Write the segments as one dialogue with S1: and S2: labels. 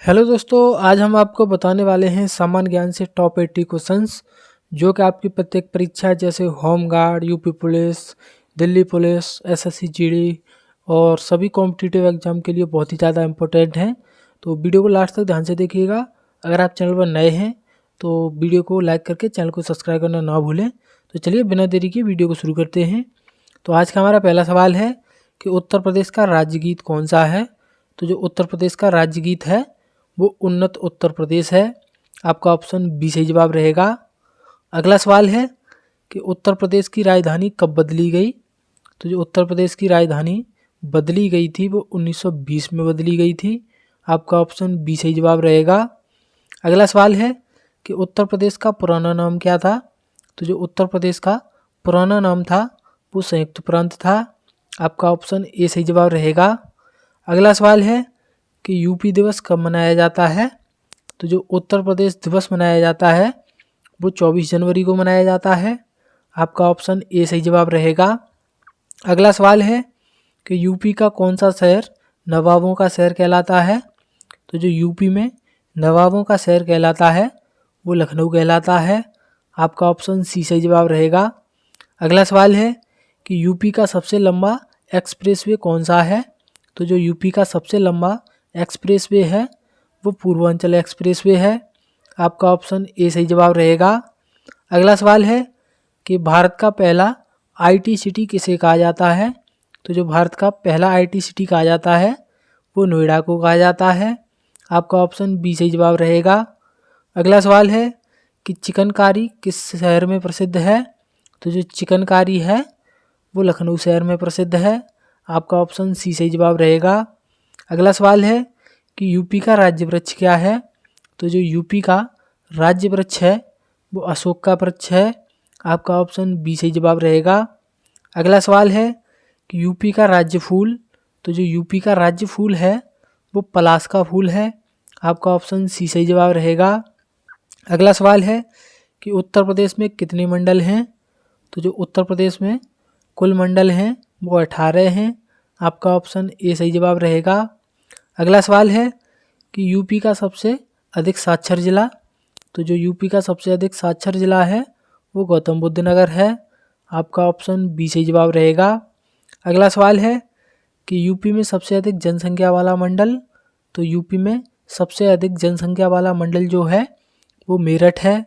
S1: Hello दोस्तों, आज हम आपको बताने वाले हैं सामान्य ज्ञान से टॉप 80 क्वेश्चंस जो कि आपकी प्रत्येक परीक्षा जैसे home guard, UP police, Delhi police, SSC GD और सभी कॉम्पिटिटिव एग्जाम के लिए बहुत ही ज़्यादा इंपॉर्टेंट हैं। तो वीडियो को लास्ट तक ध्यान से देखिएगा। अगर आप चैनल पर नए हैं तो वीडियो को लाइक करके चैनल को सब्सक्राइब करना ना भूलें। तो चलिए बिना देरी के वीडियो को शुरू करते हैं। तो आज का हमारा पहला सवाल है कि उत्तर प्रदेश का राज्य गीत कौन सा है। तो जो उत्तर प्रदेश का राज्य गीत है वो उन्नत उत्तर प्रदेश है। आपका ऑप्शन बी सही जवाब रहेगा। अगला सवाल है कि उत्तर प्रदेश की राजधानी कब बदली गई। तो जो उत्तर प्रदेश की राजधानी बदली गई थी वो 1920 में बदली गई थी। आपका ऑप्शन बी सही जवाब रहेगा। अगला सवाल है कि उत्तर प्रदेश का पुराना नाम क्या था। तो जो उत्तर प्रदेश का पुराना नाम था वो संयुक्त प्रांत था। आपका ऑप्शन ए सही जवाब रहेगा। अगला सवाल है कि यूपी दिवस कब मनाया जाता है। तो जो उत्तर प्रदेश दिवस मनाया जाता है वो 24 जनवरी को मनाया जाता है। आपका ऑप्शन ए सही जवाब रहेगा। अगला सवाल है कि यूपी का कौन सा शहर नवाबों का शहर कहलाता है। तो जो यूपी में नवाबों का शहर कहलाता है वो लखनऊ कहलाता है। आपका ऑप्शन सी सही जवाब रहेगा। अगला सवाल है कि यूपी का सबसे लंबा एक्सप्रेसवे कौन सा है। तो जो यूपी का सबसे लंबा एक्सप्रेसवे है वो पूर्वांचल एक्सप्रेसवे है। आपका ऑप्शन ए सही जवाब रहेगा। अगला सवाल है कि भारत का पहला आईटी सिटी किसे कहा जाता है। तो जो भारत का पहला आईटी सिटी कहा जाता है वो नोएडा को कहा जाता है। आपका ऑप्शन बी सही जवाब रहेगा। अगला सवाल है कि चिकनकारी किस शहर में प्रसिद्ध है। तो जो चिकनकारी है वो लखनऊ शहर में प्रसिद्ध है। आपका ऑप्शन सी सही जवाब रहेगा। अगला सवाल है कि यूपी का राज्य वृक्ष क्या है। तो जो यूपी का राज्य वृक्ष है वो अशोक का वृक्ष है। आपका ऑप्शन बी सही जवाब रहेगा। अगला सवाल है कि यूपी का राज्य फूल। तो जो यूपी का राज्य फूल है वो पलाश का फूल है। आपका ऑप्शन सी सही जवाब रहेगा। अगला सवाल है कि उत्तर प्रदेश में कितने मंडल हैं। तो जो उत्तर प्रदेश में कुल मंडल हैं वो 18 हैं। आपका ऑप्शन ए सही जवाब रहेगा। अगला सवाल है कि यूपी का सबसे अधिक साक्षर जिला। तो जो यूपी का सबसे अधिक साक्षर जिला है वो गौतम बुद्ध नगर है। आपका ऑप्शन बी सही जवाब रहेगा। अगला सवाल है कि यूपी में सबसे अधिक जनसंख्या वाला मंडल। तो यूपी में सबसे अधिक जनसंख्या वाला मंडल जो है वो मेरठ है।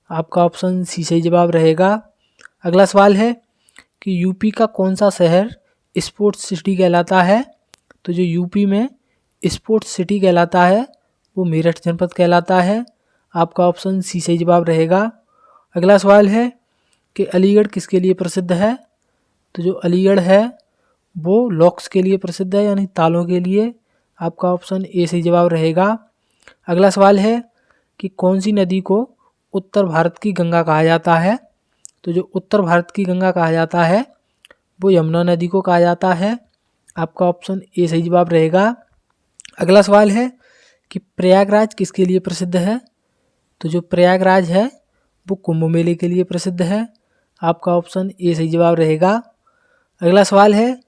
S1: आपका ऑप्शन सी सही जवाब रहेगा। अगला सवाल है कि यूपी का कौन सा शहर स्पोर्ट्स सिटी कहलाता है। तो जो यूपी में स्पोर्ट्स सिटी कहलाता है वो मेरठ जनपद कहलाता है। आपका ऑप्शन सी सही जवाब रहेगा। अगला सवाल है कि अलीगढ़ किसके लिए प्रसिद्ध है। तो जो अलीगढ़ है वो लॉक्स के लिए प्रसिद्ध है यानी तालों के लिए। आपका ऑप्शन ए सही जवाब रहेगा। अगला सवाल है कि कौन सी नदी को उत्तर भारत की गंगा कहा जाता है। तो जो उत्तर भारत की गंगा कहा जाता है वो यमुना नदी को कहा जाता है। आपका ऑप्शन ए सही जवाब रहेगा। अगला सवाल है कि प्रयागराज किसके लिए प्रसिद्ध है। तो जो प्रयागराज है वो कुंभ मेले के लिए प्रसिद्ध है। आपका ऑप्शन ए सही जवाब रहेगा। अगला सवाल है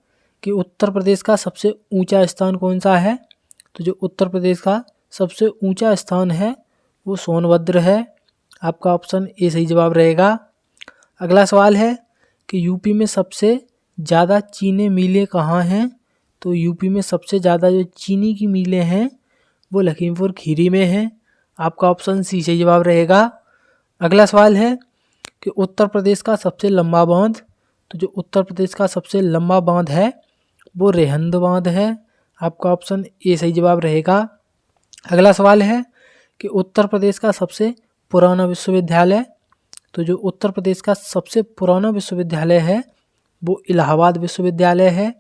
S1: कि उत्तर प्रदेश का सबसे ऊंचा स्थान कौन सा है। तो जो उत्तर प्रदेश का सबसे ऊंचा स्थान है वो सोनभद्र है। आपका ऑप्शन ए सही जवाब रहेगा। अगला सवाल है कि यूपी में सबसे ज़्यादा चीनी मिलें कहाँ हैं। तो यूपी में सबसे ज़्यादा जो चीनी की मिलें हैं वो लखीमपुर खीरी में हैं। आपका ऑप्शन सी सही जवाब रहेगा। अगला सवाल है कि उत्तर प्रदेश का सबसे लंबा बांध। तो जो उत्तर प्रदेश का सबसे लंबा बांध है वो रेहंद बांध है। आपका ऑप्शन ए सही जवाब रहेगा। अगला सवाल है कि उत्तर प्रदेश का सबसे पुराना विश्वविद्यालय। तो जो उत्तर प्रदेश का सबसे पुराना विश्वविद्यालय है वो इलाहाबाद विश्वविद्यालय है।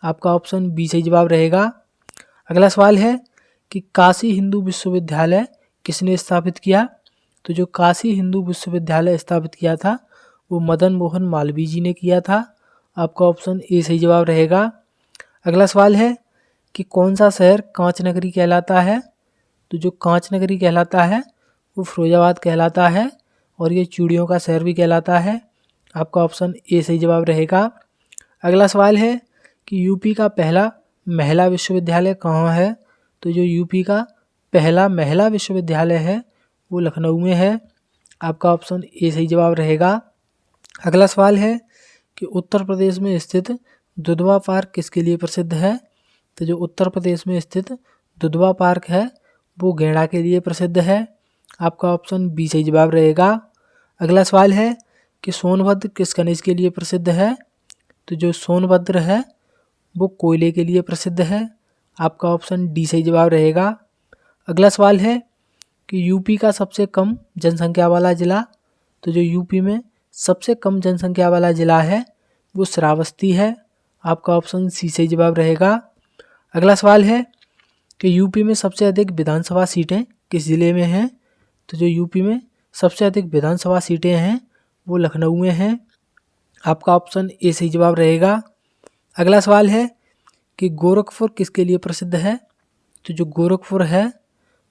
S1: आपका ऑप्शन बी सही जवाब रहेगा। अगला सवाल है कि काशी हिंदू विश्वविद्यालय किसने स्थापित किया। तो जो काशी हिंदू विश्वविद्यालय स्थापित किया था वो मदन मोहन मालवीय जी ने किया था। आपका ऑप्शन ए सही जवाब रहेगा। अगला सवाल है कि कौन सा शहर कांच नगरी कहलाता है। तो जो कांच नगरी कहलाता है वो फिरोजाबाद कहलाता है और ये चूड़ियों का शहर भी कहलाता है। आपका ऑप्शन ए सही जवाब रहेगा। अगला सवाल है कि यूपी का पहला महिला विश्वविद्यालय कहाँ है। तो जो यूपी का पहला महिला विश्वविद्यालय है वो लखनऊ में है। आपका ऑप्शन ए सही जवाब रहेगा। अगला सवाल है कि उत्तर प्रदेश में स्थित दुधवा पार्क किसके लिए प्रसिद्ध है? तो जो उत्तर प्रदेश में स्थित दुधवा पार्क है वो गैंडा के लिए प्रसिद्ध है। आपका ऑप्शन बी सही जवाब रहेगा। अगला सवाल है कि सोनभद्र किस खनिज के लिए प्रसिद्ध है? तो जो सोनभद्र है वो कोयले के लिए प्रसिद्ध है। आपका ऑप्शन डी सही जवाब रहेगा। अगला सवाल है कि यूपी का सबसे कम जनसंख्या वाला जिला, तो जो यूपी में सबसे कम जनसंख्या वाला जिला है वो श्रावस्ती है। आपका ऑप्शन सी सही जवाब रहेगा। अगला सवाल है कि यूपी में सबसे अधिक विधानसभा सीटें किस जिले में हैं? तो जो यूपी में सबसे अधिक विधानसभा सीटें हैं वो लखनऊ में हैं। आपका ऑप्शन ए सही जवाब रहेगा। अगला सवाल है कि गोरखपुर किसके लिए प्रसिद्ध है? तो जो गोरखपुर है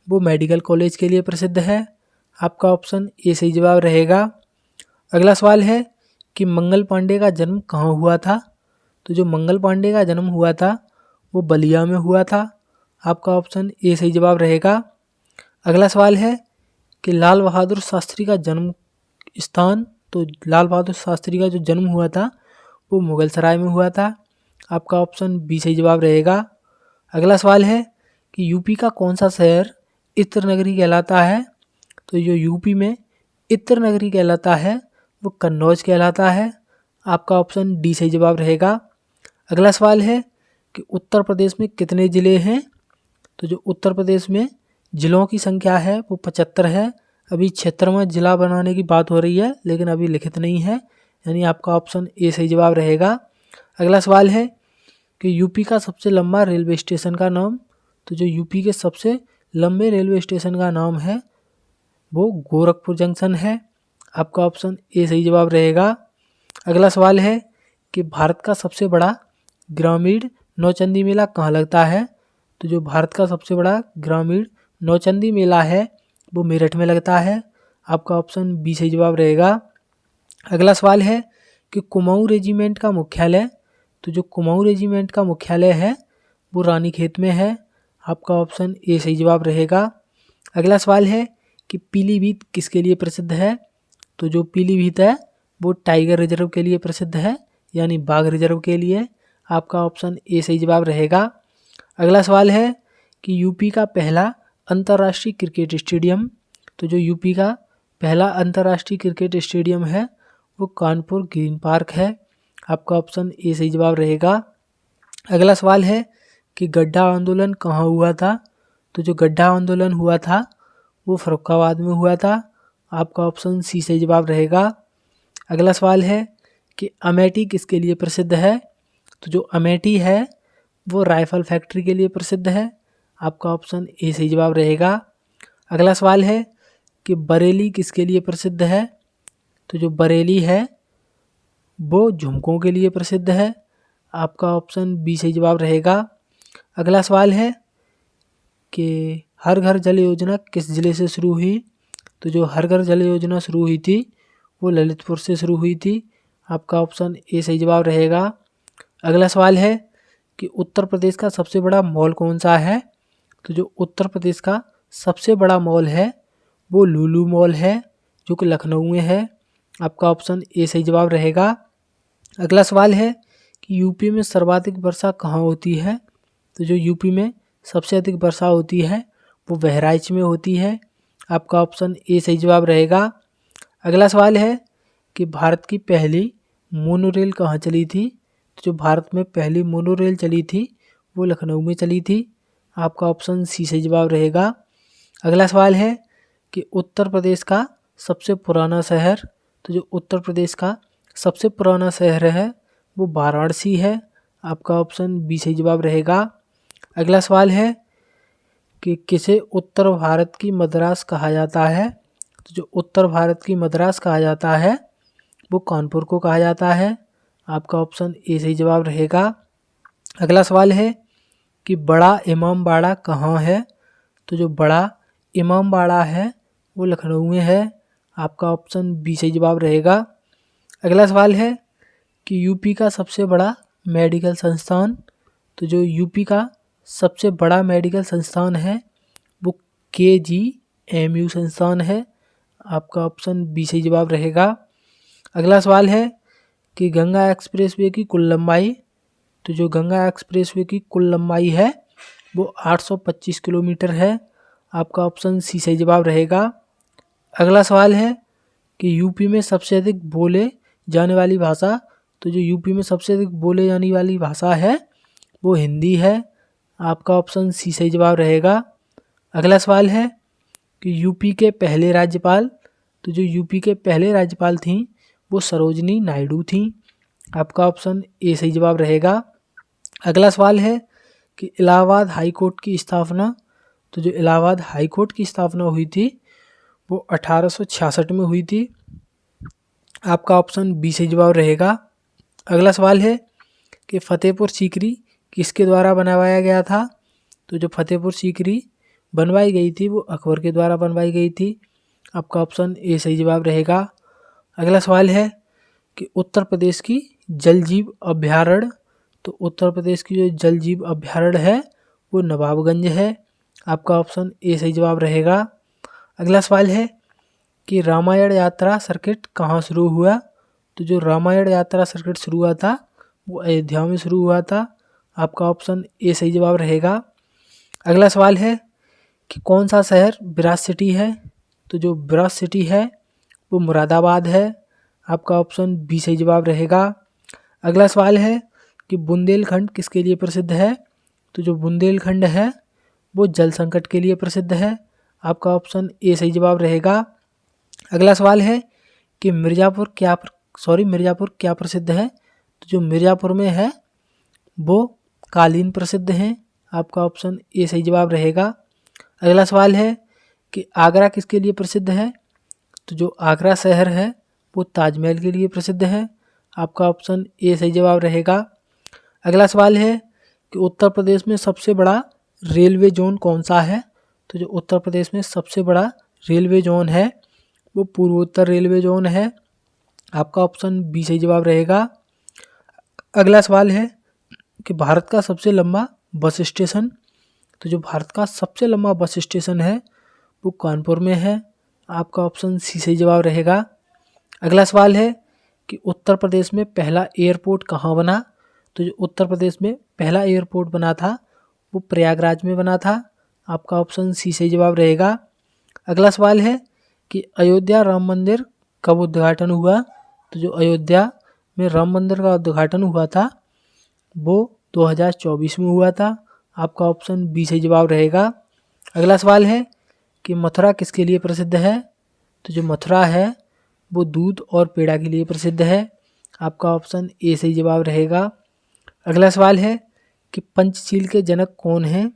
S1: वो मेडिकल कॉलेज के लिए प्रसिद्ध है। आपका ऑप्शन ए सही जवाब रहेगा। अगला सवाल है कि मंगल पांडे का जन्म कहाँ हुआ था? तो जो मंगल पांडे का जन्म हुआ था वो बलिया में हुआ था। आपका ऑप्शन ए सही जवाब रहेगा। अगला सवाल है कि लाल बहादुर शास्त्री का जन्म स्थान, तो लाल बहादुर शास्त्री का जो जन्म हुआ था वो मुगल सराय में हुआ था। आपका ऑप्शन बी सही जवाब रहेगा। अगला सवाल है कि यूपी का कौन सा शहर इत्र नगरी कहलाता है? तो जो यूपी में इत्र नगरी कहलाता है वो कन्नौज कहलाता है। आपका ऑप्शन डी सही जवाब रहेगा। अगला सवाल है कि उत्तर प्रदेश में कितने ज़िले हैं? तो जो उत्तर प्रदेश में ज़िलों की संख्या है वो 75 है। अभी 76वां जिला बनाने की बात हो रही है लेकिन अभी लिखित नहीं है, यानी आपका ऑप्शन ए सही जवाब रहेगा। अगला सवाल है कि यूपी का सबसे लंबा रेलवे स्टेशन का नाम, तो जो यूपी के सबसे लंबे रेलवे स्टेशन का नाम है वो गोरखपुर जंक्शन है। आपका ऑप्शन ए सही जवाब रहेगा। अगला सवाल है कि भारत का सबसे बड़ा ग्रामीण नौचंदी मेला कहाँ लगता है? तो जो भारत का सबसे बड़ा ग्रामीण नौचंदी मेला है वो मेरठ में लगता है। आपका ऑप्शन बी सही जवाब रहेगा। अगला सवाल है कि कुमाऊं रेजिमेंट का मुख्यालय, तो जो कुमाऊं रेजिमेंट का मुख्यालय है वो रानीखेत में है। आपका ऑप्शन ए सही जवाब रहेगा। अगला सवाल है कि पीलीभीत किसके लिए प्रसिद्ध है? तो जो पीलीभीत है वो टाइगर रिजर्व के लिए प्रसिद्ध है, यानी बाघ रिजर्व के लिए। आपका ऑप्शन ए सही जवाब रहेगा। अगला सवाल है कि यूपी का पहला अंतर्राष्ट्रीय क्रिकेट स्टेडियम, तो जो यूपी का पहला अंतर्राष्ट्रीय क्रिकेट स्टेडियम है वो कानपुर ग्रीन पार्क है। आपका ऑप्शन ए सही जवाब रहेगा। अगला सवाल है कि गड्ढा आंदोलन कहाँ हुआ था? तो जो गड्ढा आंदोलन हुआ था वो फर्रुखाबाद में हुआ था। आपका ऑप्शन सी सही जवाब रहेगा। अगला सवाल है कि अमेठी किसके लिए प्रसिद्ध है? तो जो अमेठी है वो राइफल फैक्ट्री के लिए प्रसिद्ध है। आपका ऑप्शन ए सही जवाब रहेगा। अगला सवाल है कि बरेली किसके लिए प्रसिद्ध है? तो जो बरेली है वो झुमकों के लिए प्रसिद्ध है। आपका ऑप्शन बी सही जवाब रहेगा। अगला सवाल है कि हर घर जल योजना किस ज़िले से शुरू हुई? तो जो हर घर जल योजना शुरू हुई थी वो ललितपुर से शुरू हुई थी। आपका ऑप्शन ए सही जवाब रहेगा। अगला सवाल है कि उत्तर प्रदेश का सबसे बड़ा मॉल कौन सा है? तो जो उत्तर प्रदेश का सबसे बड़ा मॉल है वो लुलु मॉल है जो कि लखनऊ में है। आपका ऑप्शन ए सही जवाब रहेगा। अगला सवाल है कि यूपी में सर्वाधिक वर्षा कहाँ होती है? तो जो यूपी में सबसे अधिक वर्षा होती है वो बहराइच में होती है। आपका ऑप्शन ए सही जवाब रहेगा। अगला सवाल है कि भारत की पहली मोनोरेल कहाँ चली थी? तो जो भारत में पहली मोनोरेल चली थी वो लखनऊ में चली थी। आपका ऑप्शन सी सही जवाब रहेगा। अगला सवाल है कि उत्तर प्रदेश का सबसे पुराना शहर, तो जो उत्तर प्रदेश का सबसे पुराना शहर है वो वाराणसी है। आपका ऑप्शन बी सही जवाब रहेगा। अगला सवाल है कि किसे उत्तर भारत की मद्रास कहा जाता है? तो जो उत्तर भारत की मद्रास कहा जाता है वो कानपुर को कहा जाता है। आपका ऑप्शन ए सही जवाब रहेगा। अगला सवाल है कि बड़ा इमामबाड़ा कहाँ है? तो जो बड़ा इमामबाड़ा है वो लखनऊ में है। आपका ऑप्शन बी सही जवाब रहेगा। अगला सवाल है कि यूपी का सबसे बड़ा मेडिकल संस्थान, तो जो यूपी का सबसे बड़ा मेडिकल संस्थान है वो KGMU संस्थान है। आपका ऑप्शन बी सही जवाब रहेगा। अगला सवाल है कि गंगा एक्सप्रेसवे की कुल लंबाई, तो जो गंगा एक्सप्रेसवे की कुल लंबाई है वो 825 किलोमीटर है। आपका ऑप्शन सी सही जवाब रहेगा। अगला सवाल है कि यूपी में सबसे अधिक बोले जाने वाली भाषा, तो जो यूपी में सबसे अधिक बोले जाने वाली भाषा है वो हिंदी है। आपका ऑप्शन सी सही जवाब रहेगा। अगला सवाल है कि यूपी के पहले राज्यपाल, तो जो यूपी के पहले राज्यपाल थीं वो सरोजनी नायडू थीं। आपका ऑप्शन ए सही जवाब रहेगा। अगला सवाल है कि इलाहाबाद हाई कोर्ट की स्थापना, तो जो इलाहाबाद हाई कोर्ट की स्थापना हुई थी वो 1866 में हुई थी। आपका ऑप्शन बी सही जवाब रहेगा। अगला सवाल है कि फतेहपुर सीकरी किसके द्वारा बनवाया गया था, तो जो फतेहपुर सीकरी बनवाई गई थी वो अकबर के द्वारा बनवाई गई थी। आपका ऑप्शन ए सही जवाब रहेगा। अगला सवाल है कि उत्तर प्रदेश की जल जीव अभ्यारण्य, तो उत्तर प्रदेश की जो जल जीव अभ्यारण्य है वो नवाबगंज है। आपका ऑप्शन ए सही जवाब रहेगा। अगला सवाल है कि रामायण यात्रा सर्किट कहाँ शुरू हुआ, तो जो रामायण यात्रा सर्किट शुरू हुआ था वो अयोध्या में शुरू हुआ था। आपका ऑप्शन ए सही जवाब रहेगा। अगला सवाल है कि कौन सा शहर विराट सिटी है, तो जो विराट सिटी है वो मुरादाबाद है। आपका ऑप्शन बी सही जवाब रहेगा। अगला सवाल है कि बुंदेलखंड किसके लिए प्रसिद्ध है, तो जो बुंदेलखंड है वो जल संकट के लिए प्रसिद्ध है। आपका ऑप्शन ए सही जवाब रहेगा। अगला सवाल है कि मिर्ज़ापुर क्या प्रसिद्ध है, तो जो मिर्ज़ापुर में है वो कालीन प्रसिद्ध हैं। आपका ऑप्शन ए सही जवाब रहेगा। अगला सवाल है कि आगरा किसके लिए प्रसिद्ध है, तो जो आगरा शहर है वो ताजमहल के लिए प्रसिद्ध है। आपका ऑप्शन ए सही जवाब रहेगा। अगला सवाल है कि उत्तर प्रदेश में सबसे बड़ा रेलवे जोन कौन सा है, तो जो उत्तर प्रदेश में सबसे बड़ा रेलवे जोन है वो पूर्वोत्तर रेलवे जोन है। आपका ऑप्शन बी सही जवाब रहेगा। अगला सवाल है कि भारत का सबसे लंबा बस स्टेशन, तो जो भारत का सबसे लंबा बस स्टेशन है वो कानपुर में है। आपका ऑप्शन सी सही जवाब रहेगा। अगला सवाल है कि उत्तर प्रदेश में पहला एयरपोर्ट कहाँ बना, तो जो उत्तर प्रदेश में पहला एयरपोर्ट बना था वो प्रयागराज में बना था। आपका ऑप्शन सी सही जवाब रहेगा। अगला सवाल है कि अयोध्या राम मंदिर कब उद्घाटन हुआ, तो जो अयोध्या में राम मंदिर का उद्घाटन हुआ था वो 2024 में हुआ था। आपका ऑप्शन बी सही जवाब रहेगा। अगला सवाल है कि मथुरा किसके लिए प्रसिद्ध है, तो जो मथुरा है वो दूध और पेड़ा के लिए प्रसिद्ध है। आपका ऑप्शन ए सही जवाब रहेगा। अगला सवाल है कि पंचशील के जनक कौन हैं,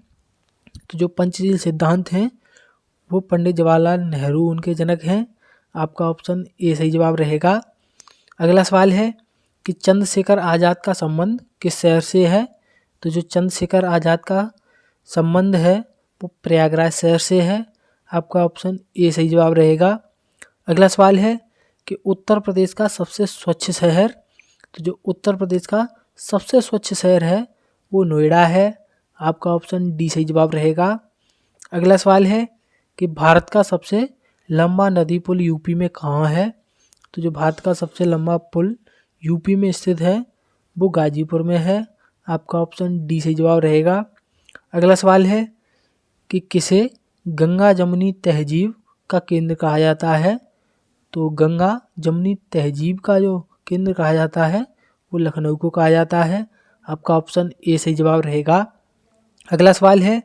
S1: तो जो पंचशील सिद्धांत हैं वो पंडित जवाहरलाल नेहरू उनके जनक हैं। आपका ऑप्शन ए सही जवाब रहेगा। अगला सवाल है कि चंद्रशेखर आज़ाद का संबंध किस शहर से है, तो जो चंद्रशेखर आज़ाद का संबंध है वो प्रयागराज शहर से है। आपका ऑप्शन ए सही जवाब रहेगा। अगला सवाल है कि उत्तर प्रदेश का सबसे स्वच्छ शहर, तो जो उत्तर प्रदेश का सबसे स्वच्छ शहर है वो नोएडा है। आपका ऑप्शन डी सही जवाब रहेगा। अगला सवाल है कि भारत का सबसे लंबा नदी पुल यूपी में कहाँ है, तो जो भारत का सबसे लंबा पुल यूपी में स्थित है वो गाजीपुर में है। आपका ऑप्शन डी सही जवाब रहेगा। अगला सवाल है कि किसे गंगा जमुनी तहजीब का केंद्र कहा जाता है, तो गंगा जमुनी तहजीब का जो केंद्र कहा जाता है वो लखनऊ को कहा जाता है। आपका ऑप्शन ए सही जवाब रहेगा। अगला सवाल है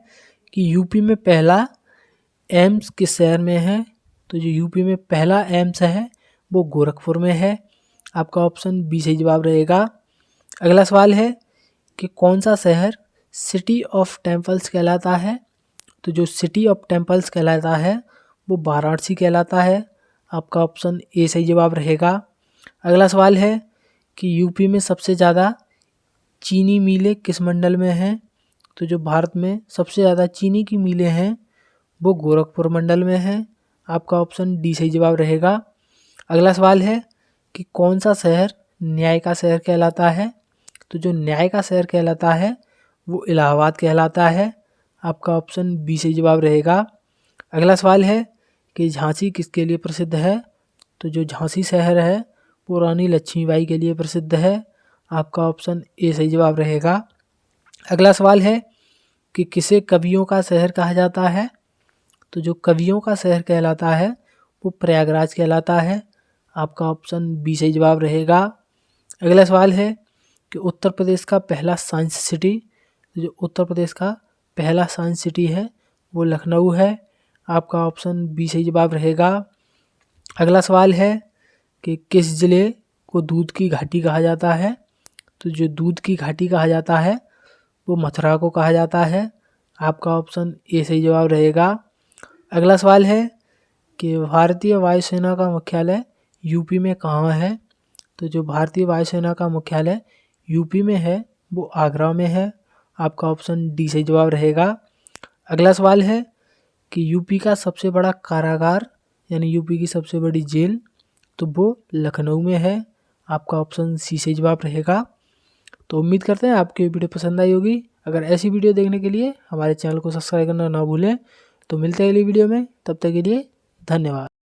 S1: कि यूपी में पहला एम्स किस शहर में है, तो जो यूपी में पहला एम्स है वो गोरखपुर में है। आपका ऑप्शन बी सही जवाब रहेगा। अगला सवाल है कि कौन सा शहर सिटी ऑफ टेम्पल्स कहलाता है, तो जो सिटी ऑफ टेम्पल्स कहलाता है वो वाराणसी कहलाता है। आपका ऑप्शन ए सही जवाब रहेगा। अगला सवाल है कि यूपी में सबसे ज़्यादा चीनी मिलें किस मंडल में हैं, तो जो भारत में सबसे ज़्यादा चीनी की मिलें हैं वो गोरखपुर मंडल में है। आपका ऑप्शन डी सही जवाब रहेगा। अगला सवाल है कि कौन सा शहर न्याय का शहर कहलाता है, तो जो न्याय का शहर कहलाता है वो इलाहाबाद कहलाता है। आपका ऑप्शन बी सही जवाब रहेगा। अगला सवाल है कि झांसी किसके लिए प्रसिद्ध है? तो जो झांसी शहर है वो रानी लक्ष्मीबाई के लिए प्रसिद्ध है। आपका ऑप्शन ए सही जवाब रहेगा। अगला सवाल है कि किसे कवियों का शहर कहा जाता है? तो जो कवियों का शहर कहलाता है वो प्रयागराज कहलाता है। आपका ऑप्शन बी सही जवाब रहेगा। अगला सवाल है कि उत्तर प्रदेश का पहला साइंस सिटी, जो उत्तर प्रदेश का पहला साइंस सिटी है वो लखनऊ है। आपका ऑप्शन बी सही जवाब रहेगा। अगला सवाल है कि किस ज़िले को दूध की घाटी कहा जाता है? तो जो दूध की घाटी कहा जाता है वो मथुरा को कहा जाता है। आपका ऑप्शन ए सही जवाब रहेगा। अगला सवाल है कि भारतीय वायुसेना का मुख्यालय यूपी में कहाँ है? तो जो भारतीय वायुसेना का मुख्यालय यूपी में है वो आगरा में है। आपका ऑप्शन डी सही जवाब रहेगा। अगला सवाल है कि यूपी का सबसे बड़ा कारागार यानी यूपी की सबसे बड़ी जेल, तो वो लखनऊ में है। आपका ऑप्शन सी सही जवाब रहेगा। तो उम्मीद करते हैं आपको ये वीडियो पसंद आई होगी। अगर ऐसी वीडियो देखने के लिए हमारे चैनल को सब्सक्राइब करना ना भूलें। तो मिलते हैं अगली वीडियो में, तब तक के लिए धन्यवाद।